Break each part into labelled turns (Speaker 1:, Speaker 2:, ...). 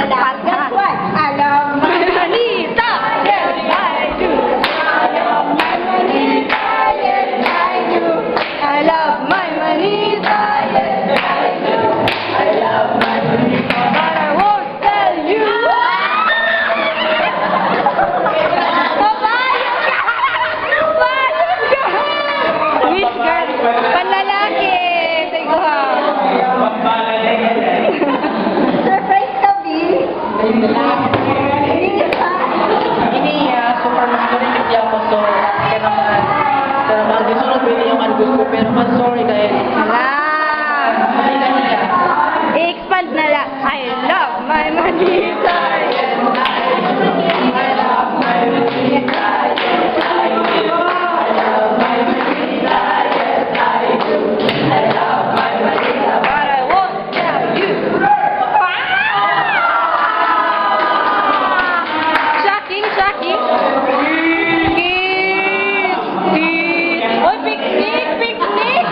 Speaker 1: That's why I love my Manita. Yes, I do. I love my Manita. Yes, I do. I love my Manita. Yes, I do. I love my Manita. But I won't tell you. Miss girl, panlalaki. Sige ha. Surprise ka, Bill.
Speaker 2: Ini ya, super masculine hindi ako so kaya naman gusto ko pwede yung gusto pero man sorry kaya
Speaker 1: Hala. I-expand na lang. I love my Manita. Yes, I love my Manita. Yes, I do. I love my Manita. Yes, I do. I love my Manita. But I won't tell you. Shocking, shocking. Kiss, kiss. Oy, picnic, picnic.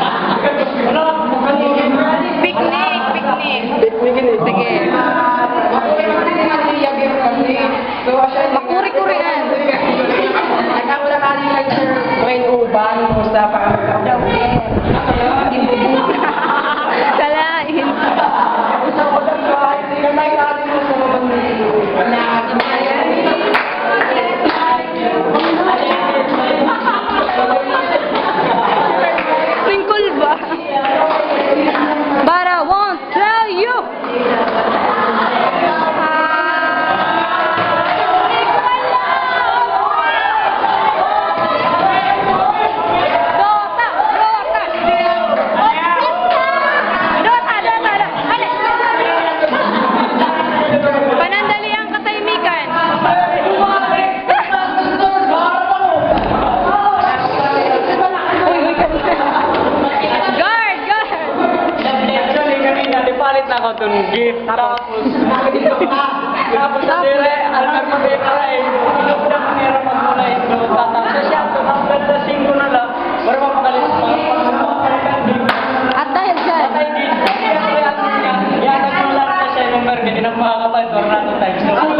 Speaker 1: Picnic, picnic. Sige. Makuri-kurian.
Speaker 2: Brain uban sa pagkakataon.
Speaker 1: Kalain. Twinkle ba? But I won't tell you. Panandali ang katahimikan. Guard, guard.
Speaker 2: Actually kanina dipalit na ako itong gift tapos sa dire ang nagpapipara eh pinupda ko nira magmula ito tatang sa siya ito ang ganda singko na lang para mapakalit
Speaker 1: At dahil dyan,
Speaker 2: yan nagmula na siya yung number hindi na makakapag or nato tayo